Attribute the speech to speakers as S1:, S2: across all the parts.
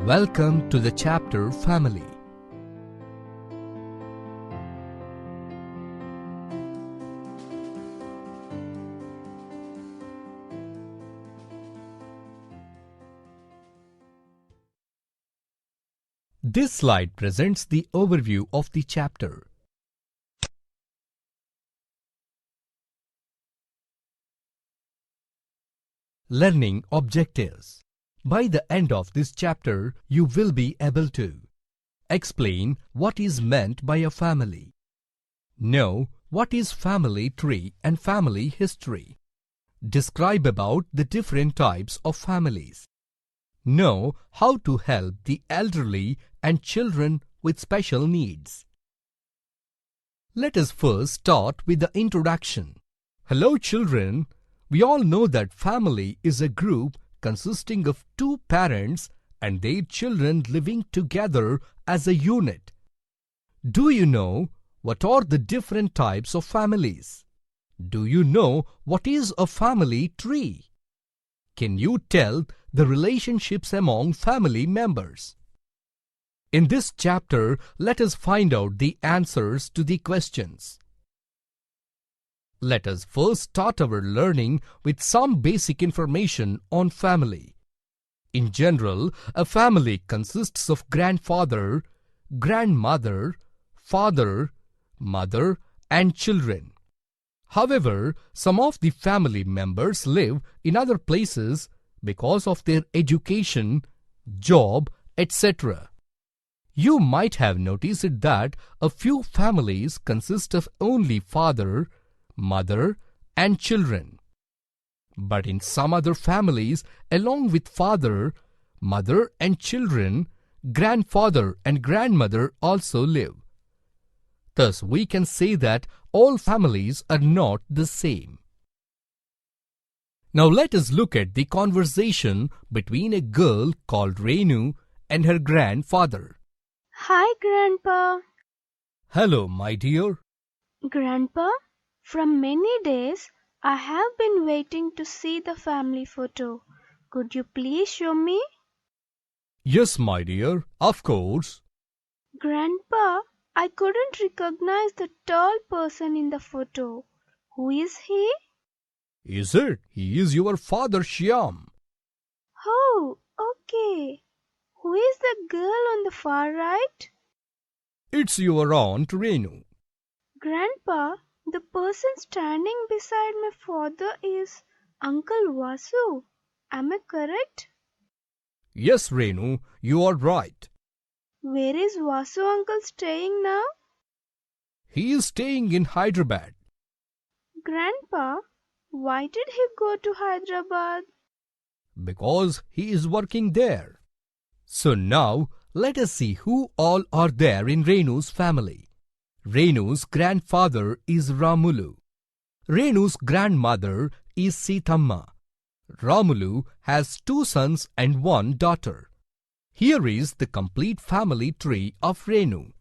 S1: Welcome to the chapter Family. This slide presents the overview of the chapter. Learning objectives. By the end of this chapter, you will be able to explain what is meant by a family, know what is family tree and family history, describe about the different types of families, know how to help the elderly and children with special needs. Let us first start with the introduction. Hello children, we all know that family is a group consisting of two parents and their children living together as a unit. Do you know what are the different types of families? Do you know what is a family tree? Can you tell the relationships among family members? In this chapter, let us find out the answers to the questions. Let us first start our learning with some basic information on family. In general, a family consists of grandfather, grandmother, father, mother, and children. However, some of the family members live in other places because of their education, job, etc. You might have noticed that a few families consist of only father, mother, and children. But in some other families, along with father, mother, and children, grandfather and grandmother also live. Thus, we can say that all families are not the same. Now let us look at the conversation between a girl called Renu and her grandfather.
S2: Hi, Grandpa.
S1: Hello, my dear.
S2: Grandpa, from many days I have been waiting to see the family photo. Could you please show me?
S1: Yes, my dear, of course.
S2: Grandpa, I couldn't recognize the tall person in the photo. Who is he?
S1: Is it? He is your father, Shyam.
S2: Oh, okay. Who is the girl on the far right?
S1: It's your aunt Renu.
S2: Grandpa, the person standing beside my father is Uncle Vasu. Am I correct?
S1: Yes, Renu, you are right.
S2: Where is Vasu uncle staying now?
S1: He is staying in Hyderabad.
S2: Grandpa, why did he go to Hyderabad?
S1: Because he is working there. So now, let us see who all are there in Renu's family. Renu's grandfather is Ramulu. Renu's grandmother is Sithamma. Ramulu has two sons and one daughter. Here is the complete family tree of Renu.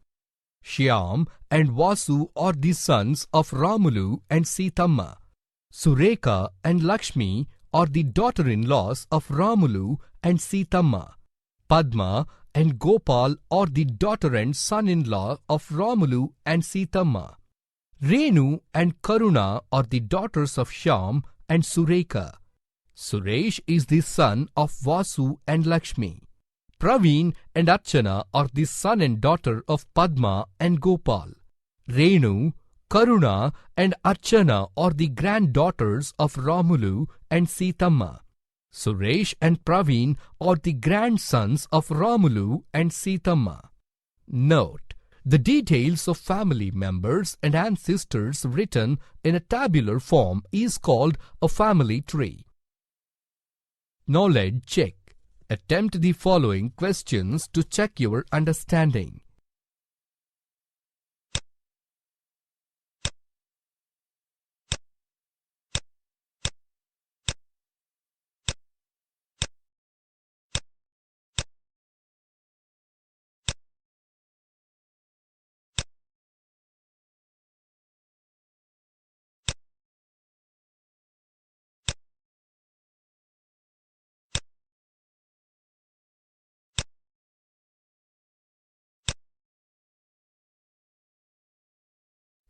S1: Shyam and Vasu are the sons of Ramulu and Sithamma. Surekha and Lakshmi are the daughter-in-laws of Ramulu and Sithamma. Padma and Gopal are the daughter and son-in-law of Ramulu and Sithamma. Renu and Karuna are the daughters of Shyam and Surekha. Suresh is the son of Vasu and Lakshmi. Praveen and Archana are the son and daughter of Padma and Gopal. Renu, Karuna and Archana are the granddaughters of Ramulu and Sithamma. Suresh and Praveen are the grandsons of Ramulu and Sithamma. Note: the details of family members and ancestors written in a tabular form is called a family tree. Knowledge check. Attempt the following questions to check your understanding.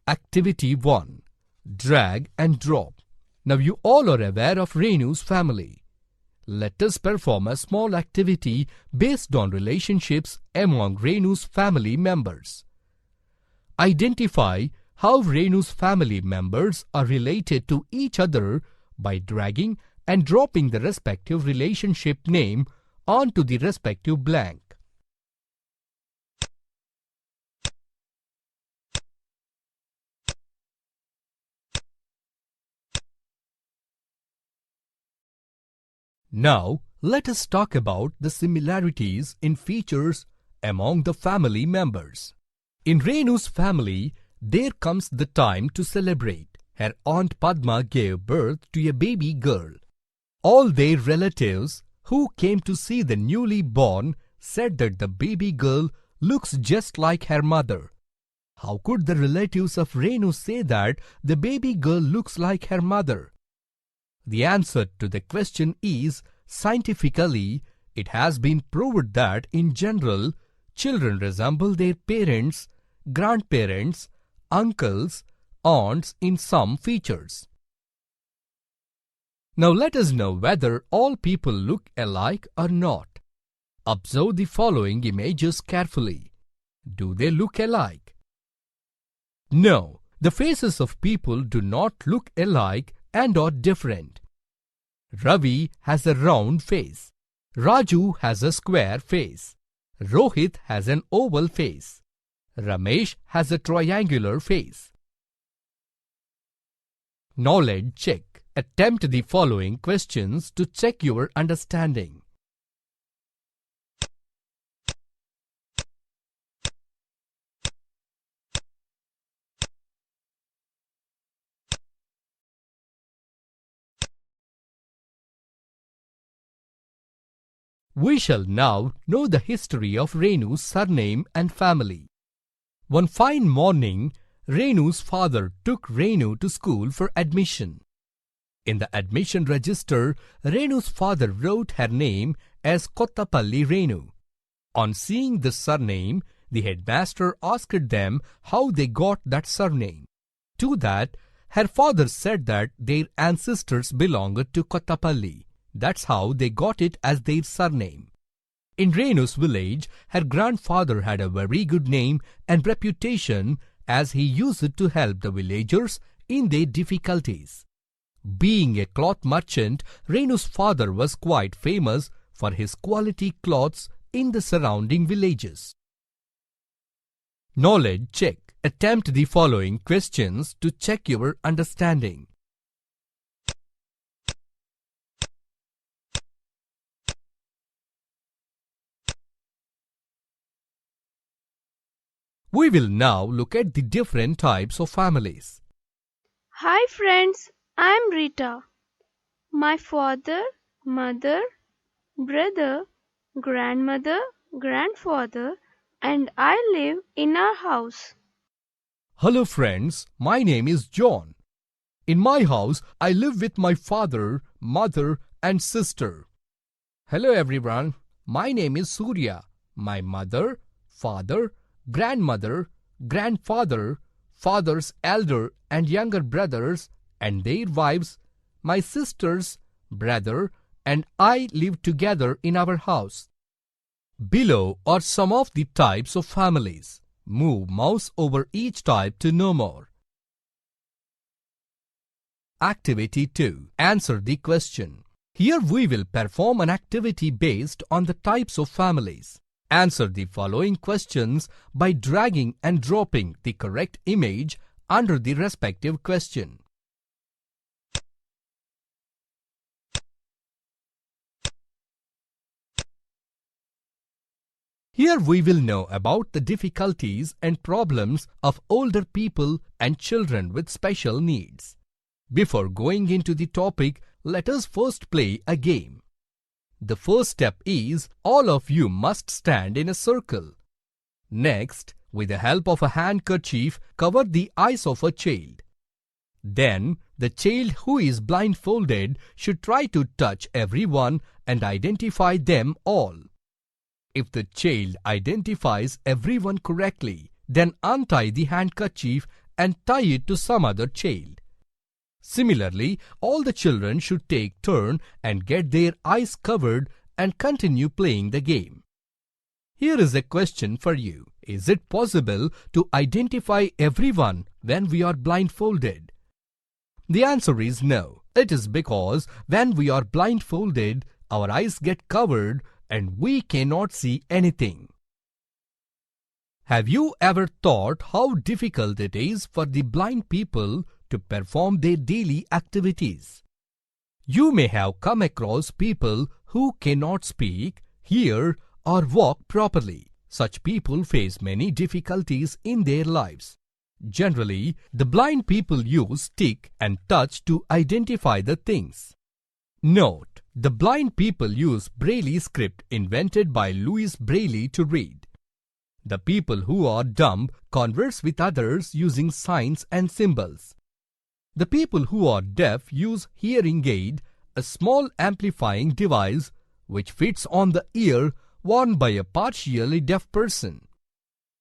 S1: Activity 1. Drag and drop. Now you all are aware of Renu's family. Let us perform a small activity based on relationships among Renu's family members. Identify how Renu's family members are related to each other by dragging and dropping the respective relationship name onto the respective blank. Now, let us talk about the similarities in features among the family members. In Renu's family, there comes the time to celebrate. Her Aunt Padma gave birth to a baby girl. All their relatives who came to see the newly born said that the baby girl looks just like her mother. How could the relatives of Renu say that the baby girl looks like her mother? The answer to the question is, scientifically, it has been proved that in general, children resemble their parents, grandparents, uncles, aunts in some features. Now let us know whether all people look alike or not. Observe the following images carefully. Do they look alike? No, the faces of people do not look alike and are different. Ravi has a round face. Raju has a square face. Rohit has an oval face. Ramesh has a triangular face. Knowledge check. Attempt the following questions to check your understanding. We shall now know the history of Renu's surname and family. One fine morning, Renu's father took Renu to school for admission. In the admission register, Renu's father wrote her name as Kottapalli Renu. On seeing the surname, the headmaster asked them how they got that surname. To that, her father said that their ancestors belonged to Kottapalli. That's how they got it as their surname. In Renu's village, her grandfather had a very good name and reputation as he used to help the villagers in their difficulties. Being a cloth merchant, Renu's father was quite famous for his quality cloths in the surrounding villages. Knowledge check. Attempt the following questions to check your understanding. We will now look at the different types of families.
S2: Hi friends, I'm Rita. My father, mother, brother, grandmother, grandfather, and I live in our house.
S1: Hello friends, my name is John. In my house, I live with my father, mother and sister. Hello everyone, my name is Surya. My mother, father, grandmother, grandfather, father's elder and younger brothers and their wives, my sisters, brother and I live together in our house. Below are some of the types of families. Move mouse over each type to know more. Activity 2. Answer the question. Here we will perform an activity based on the types of families. Answer the following questions by dragging and dropping the correct image under the respective question. Here we will know about the difficulties and problems of older people and children with special needs. Before going into the topic, let us first play a game. The first step is all of you must stand in a circle. Next, with the help of a handkerchief, cover the eyes of a child. Then, the child who is blindfolded should try to touch everyone and identify them all. If the child identifies everyone correctly, then untie the handkerchief and tie it to some other child. Similarly, all the children should take turn and get their eyes covered and continue playing the game. Here is a question for you. Is it possible to identify everyone when we are blindfolded? The answer is no. It is because when we are blindfolded, our eyes get covered and we cannot see anything. Have you ever thought how difficult it is for the blind people to perform their daily activities? You may have come across people who cannot speak, hear, or walk properly. Such people face many difficulties in their lives. Generally, the blind people use stick and touch to identify the things. Note, the blind people use Braille script invented by Louis Braille to read. The people who are dumb converse with others using signs and symbols. The people who are deaf use hearing aid, a small amplifying device which fits on the ear worn by a partially deaf person.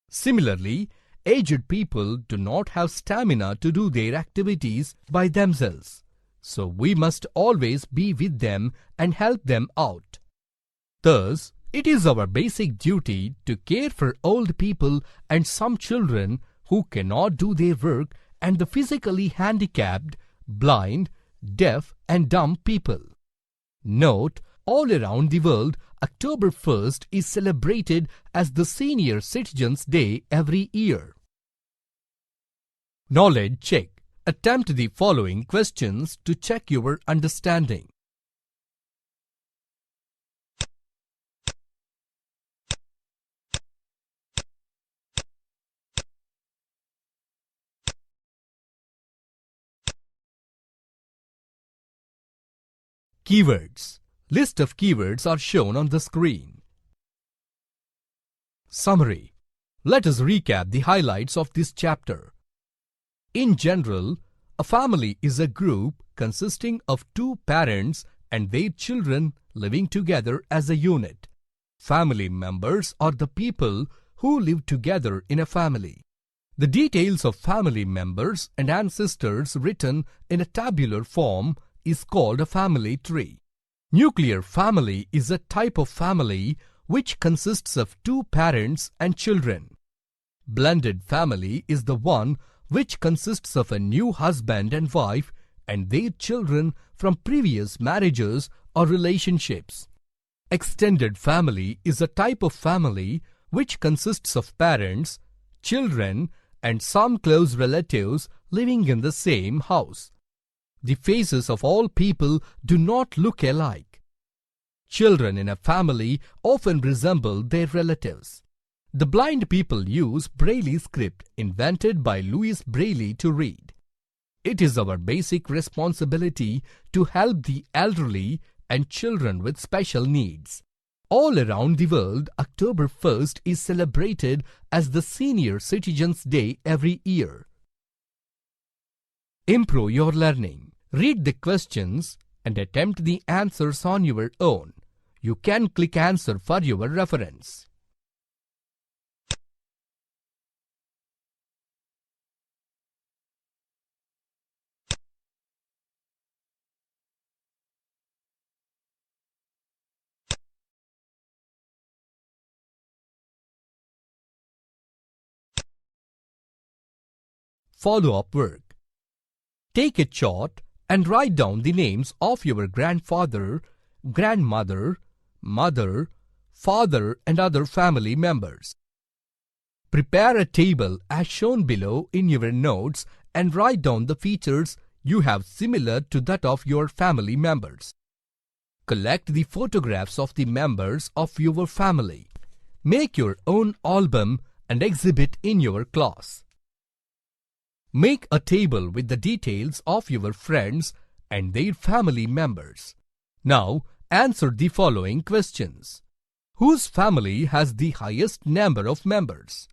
S1: Similarly, aged people do not have stamina to do their activities by themselves, so we must always be with them and help them out. Thus, it is our basic duty to care for old people and some children who cannot do their work and the physically handicapped, blind, deaf and dumb people. Note, all around the world, October 1st is celebrated as the Senior Citizens Day every year. Knowledge check. Attempt the following questions to check your understanding. Keywords. List of keywords are shown on the screen. Summary. Let us recap the highlights of this chapter. In general, a family is a group consisting of two parents and their children living together as a unit. Family members are the people who live together in a family. The details of family members and ancestors written in a tabular form is called a family tree. Nuclear family is a type of family which consists of two parents and children. Blended family is the one which consists of a new husband and wife and their children from previous marriages or relationships. Extended family is a type of family which consists of parents, children, and some close relatives living in the same house. The faces of all people do not look alike. Children in a family often resemble their relatives. The blind people use Braille script invented by Louis Braille to read. It is our basic responsibility to help the elderly and children with special needs. All around the world, October 1st is celebrated as the Senior Citizens Day every year. Improve your learning. Read the questions and attempt the answers on your own. You can click answer for your reference. Follow-up work. Take a chart and write down the names of your grandfather, grandmother, mother, father and other family members. Prepare a table as shown below in your notes and write down the features you have similar to that of your family members. Collect the photographs of the members of your family. Make your own album and exhibit in your class. Make a table with the details of your friends and their family members. Now, answer the following questions. Whose family has the highest number of members?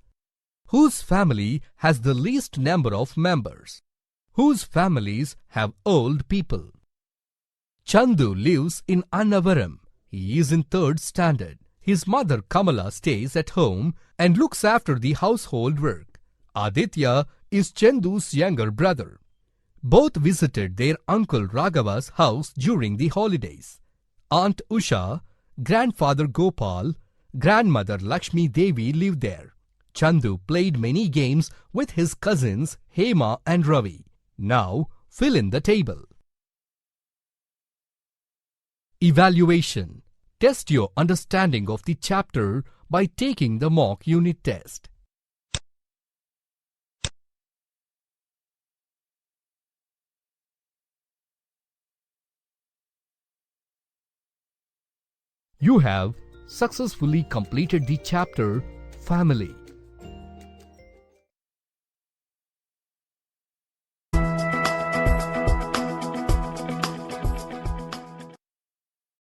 S1: Whose family has the least number of members? Whose families have old people? Chandu lives in Annavaram. He is in 3rd standard. His mother Kamala stays at home and looks after the household work. Aditya is Chandu's younger brother. Both visited their uncle Raghava's house during the holidays. Aunt Usha, grandfather Gopal, grandmother Lakshmi Devi lived there. Chandu played many games with his cousins Hema and Ravi. Now, fill in the table. Evaluation. Test your understanding of the chapter by taking the mock unit test. You have successfully completed the chapter Family.